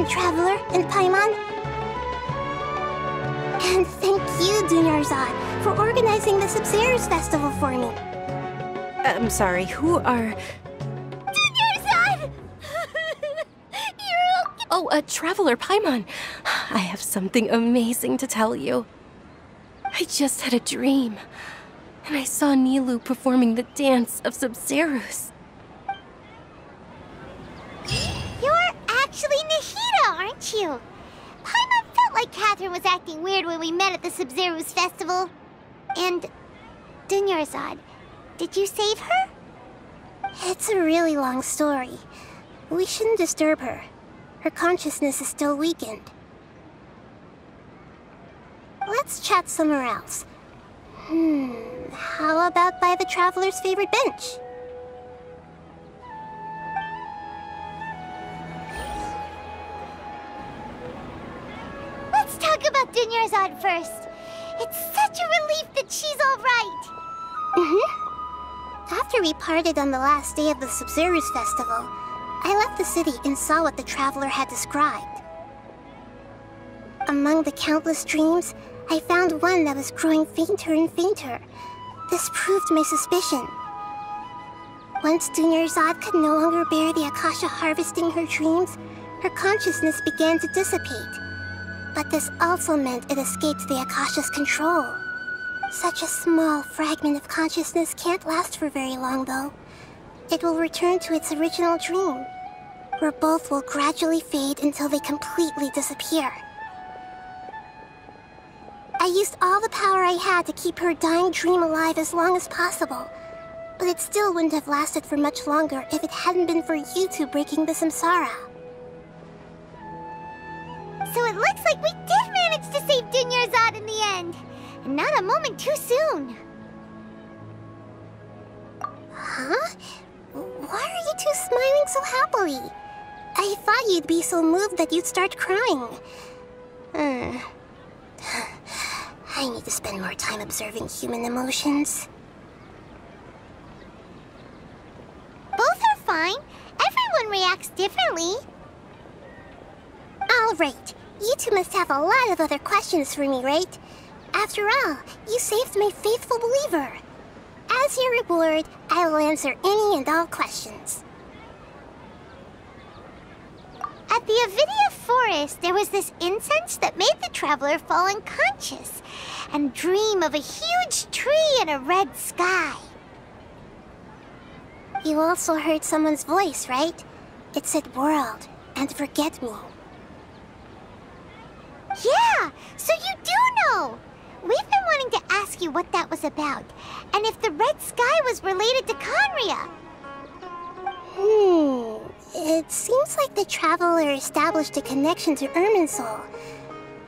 Traveler and Paimon. And thank you, Dunyarzad, for organizing the Sabzeruz festival for me. I'm sorry, who are... Dunyarzad! You're okay. Oh, Traveler Paimon. I have something amazing to tell you. I just had a dream, and I saw Nilou performing the dance of Sabzeruz. You're actually Nahida, aren't you? Paimon felt like Catherine was acting weird when we met at the Sabzeruz festival. And Dunyarzad, did you save her? It's a really long story. We shouldn't disturb her. Her consciousness is still weakened. Let's chat somewhere else. How about by the Traveler's favorite bench? Let's talk about Dunyarzad first. It's such a relief that she's all right. After we parted on the last day of the Sabzeruz festival, I left the city and saw what the Traveler had described. Among the countless dreams, I found one that was growing fainter and fainter. This proved my suspicion. Once Dunyarzad could no longer bear the Akasha harvesting her dreams, her consciousness began to dissipate. But this also meant it escaped the Akasha's control. Such a small fragment of consciousness can't last for very long, though. It will return to its original dream, where both will gradually fade until they completely disappear. I used all the power I had to keep her dying dream alive as long as possible, but it still wouldn't have lasted for much longer if it hadn't been for you two breaking the samsara. So it looks like we did manage to save Dunyarzad in the end, and not a moment too soon. Huh? Why are you two smiling so happily? I thought you'd be so moved that you'd start crying. I need to spend more time observing human emotions. Both are fine. Everyone reacts differently. All right. You two must have a lot of other questions for me, right? After all, you saved my faithful believer. As your reward, I will answer any and all questions. At the Avidia Forest, there was this incense that made the Traveler fall unconscious and dream of a huge tree and a red sky. You also heard someone's voice, right? It said world and forget me. Yeah, so you do know! We've been wanting to ask you what that was about, and if the red sky was related to Khaenri'ah. It seems like the Traveler established a connection to Irminsul.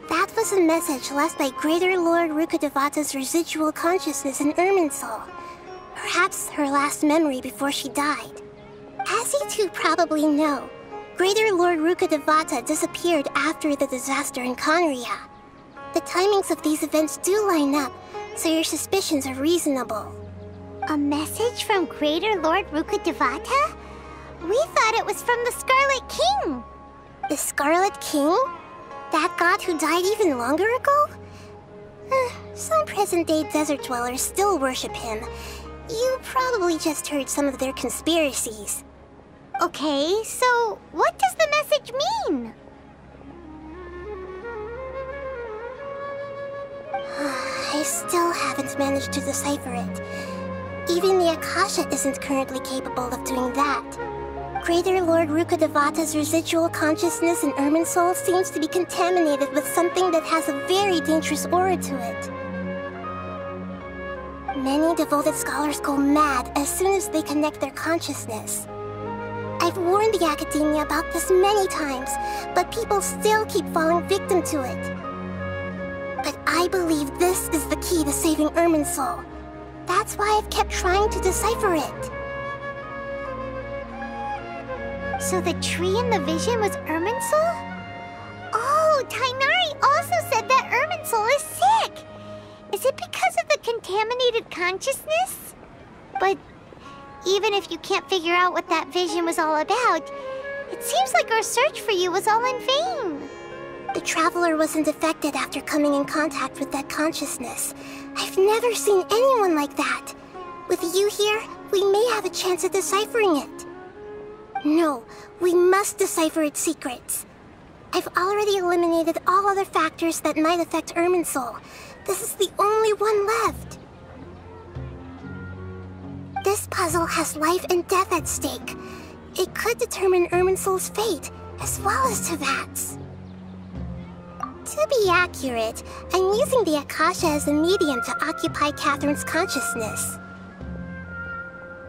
That was a message left by Greater Lord Rukkhadevata's residual consciousness in Irminsul. Perhaps her last memory before she died. As you two probably know, Greater Lord Rukkhadevata disappeared after the disaster in Khaenri'ah. The timings of these events do line up, so your suspicions are reasonable. A message from Greater Lord Rukkhadevata? We thought it was from the Scarlet King. The Scarlet King? That god who died even longer ago? Some present-day desert dwellers still worship him. You probably just heard some of their conspiracies. Okay, so what does the message mean? I still haven't managed to decipher it. Even the Akasha isn't currently capable of doing that. Greater Lord Rukkhadevata's residual consciousness in Irminsul seems to be contaminated with something that has a very dangerous aura to it. Many devoted scholars go mad as soon as they connect their consciousness. I've warned the Academia about this many times, but people still keep falling victim to it. But I believe this is the key to saving Irminsul. That's why I've kept trying to decipher it. So the tree in the vision was Irminsul? Oh, Tighnari also said that Irminsul is sick! Is it because of the contaminated consciousness? But even if you can't figure out what that vision was all about, It seems like our search for you was all in vain. The Traveler wasn't affected after coming in contact with that consciousness. I've never seen anyone like that. With you here, we may have a chance at deciphering it. No, we must decipher its secrets. I've already eliminated all other factors that might affect Irminsul. This is the only one left. This puzzle has life and death at stake. It could determine Irminsul's fate, as well as Teyvat's. To be accurate, I'm using the Akasha as a medium to occupy Catherine's consciousness.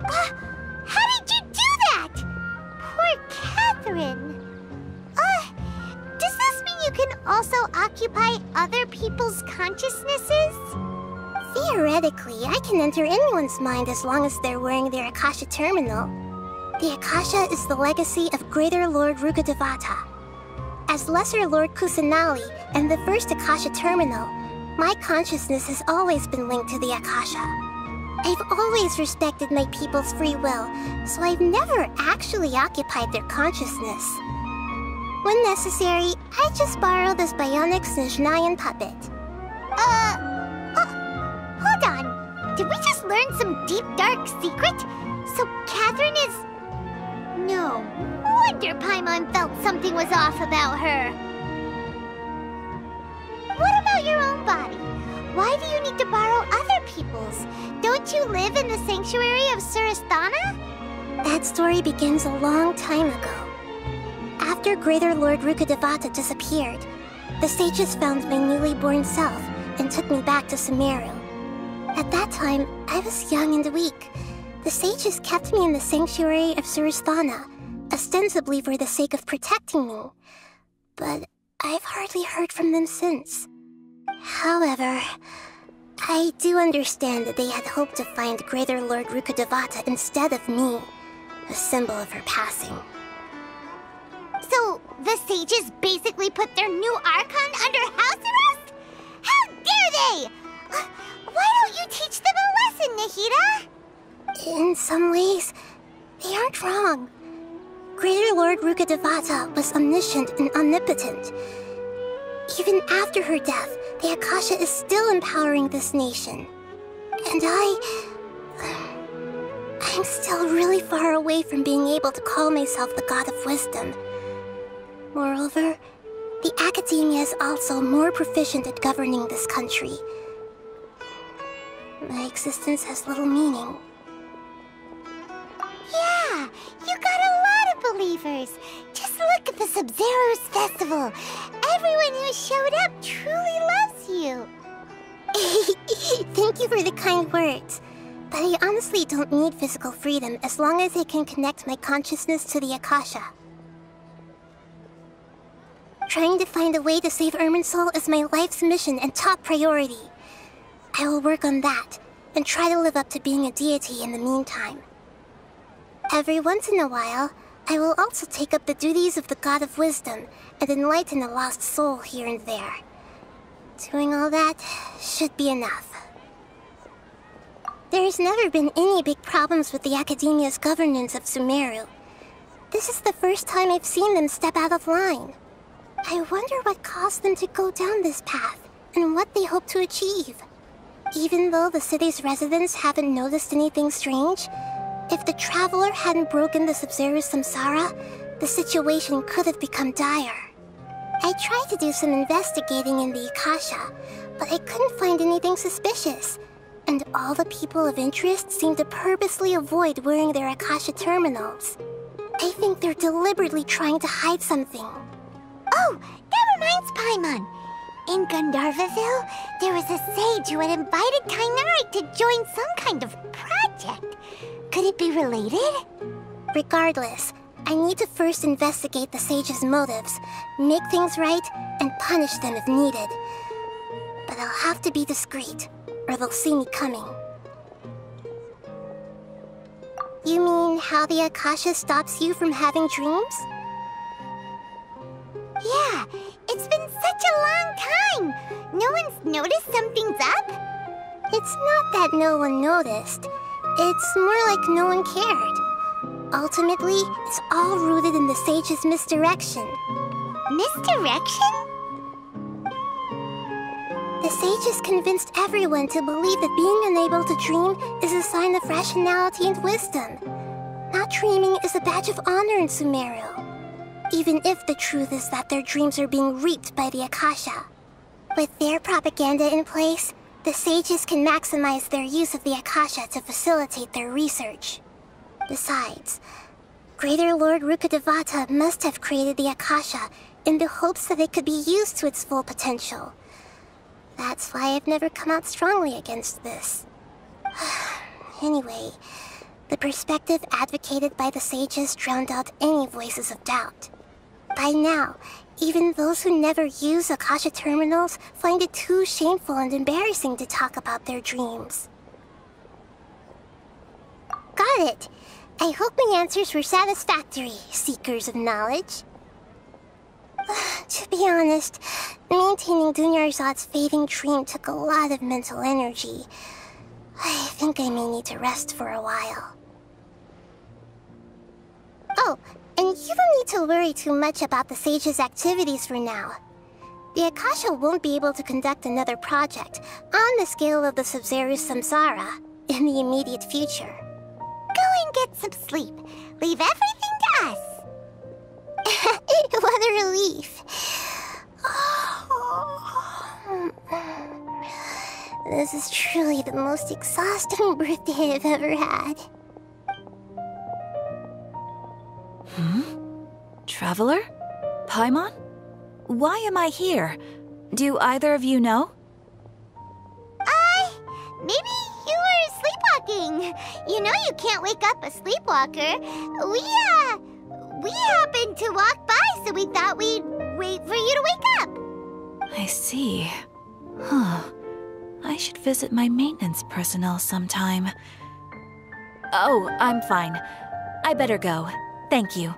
How did you do that? Poor Catherine. Does this mean you can also occupy other people's consciousnesses? Theoretically, I can enter anyone's mind as long as they're wearing their Akasha terminal. The Akasha is the legacy of Greater Lord Rukkhadevata. As Lesser Lord Kusanali and the first Akasha terminal, my consciousness has always been linked to the Akasha. I've always respected my people's free will, so I've never actually occupied their consciousness. When necessary, I just borrow this bionic Snezhnayan puppet. Hold on. Did we just learn some deep, dark secret? So Catherine is... No wonder Paimon felt something was off about her. What about your own body? Why do you need to borrow other people's? Don't you live in the sanctuary of Surasthana? That story begins a long time ago. After Greater Lord Rukkhadevata disappeared, the sages found my newly born self and took me back to Sumeru. At that time, I was young and weak. The sages kept me in the sanctuary of Surasthana, ostensibly for the sake of protecting me. But I've hardly heard from them since. However, I do understand that they had hoped to find Greater Lord Rukkhadevata instead of me, a symbol of her passing. So, the sages basically put their new Archon under house arrest? How dare they! Why don't you teach them a lesson, Nahida? In some ways, they aren't wrong. Greater Lord Rukkhadevata was omniscient and omnipotent. Even after her death, the Akasha is still empowering this nation. And I'm still really far away from being able to call myself the God of Wisdom. Moreover, the Academia is also more proficient at governing this country. My existence has little meaning. Yeah, you got a lot of believers. Just look at the Sub-Zero's festival. Everyone who showed up truly loves you. Thank you for the kind words. But I honestly don't need physical freedom as long as I can connect my consciousness to the Akasha. Trying to find a way to save Irminsul is my life's mission and top priority. I will work on that, and try to live up to being a deity in the meantime. Every once in a while, I will also take up the duties of the God of Wisdom and enlighten a lost soul here and there. Doing all that should be enough. There's never been any big problems with the Academia's governance of Sumeru. This is the first time I've seen them step out of line. I wonder what caused them to go down this path, and what they hope to achieve. Even though the city's residents haven't noticed anything strange, if the Traveler hadn't broken the Sub-Zero's samsara, the situation could have become dire. I tried to do some investigating in the Akasha, but I couldn't find anything suspicious. And all the people of interest seem to purposely avoid wearing their Akasha terminals. I think they're deliberately trying to hide something. Oh, that reminds Paimon. In Gandharvaville, there was a sage who had invited Kainari to join some kind of project. Could it be related? Regardless, I need to first investigate the sage's motives, make things right, and punish them if needed. But I'll have to be discreet, or they'll see me coming. You mean how the Akasha stops you from having dreams? Yeah, it's been such a long time. No one's noticed something's up? It's not that no one noticed. It's more like no one cared. Ultimately, it's all rooted in the sage's misdirection. Misdirection? The sages convinced everyone to believe that being unable to dream is a sign of rationality and wisdom. Not dreaming is a badge of honor in Sumeru, even if the truth is that their dreams are being reaped by the Akasha. With their propaganda in place, the sages can maximize their use of the Akasha to facilitate their research. Besides, Greater Lord Rukkhadevata must have created the Akasha in the hopes that it could be used to its full potential. That's why I've never come out strongly against this. Anyway, the perspective advocated by the sages drowned out any voices of doubt. By now, even those who never use Akasha terminals find it too shameful and embarrassing to talk about their dreams. Got it. I hope my answers were satisfactory, seekers of knowledge. To be honest, maintaining Dunyarzad's fading dream took a lot of mental energy. I think I may need to rest for a while. Oh, and you don't need to worry too much about the sage's activities for now. The Akasha won't be able to conduct another project on the scale of the Sabzeruz Samsara in the immediate future. Go and get some sleep. Leave everything to us. What a relief. This is truly the most exhausting birthday I've ever had. Traveler? Paimon? Why am I here? Do either of you know? Maybe you were sleepwalking. You know you can't wake up a sleepwalker. We happened to walk by, so we thought we'd wait for you to wake up. I see. Huh. I should visit my maintenance personnel sometime. Oh, I'm fine. I better go. Thank you.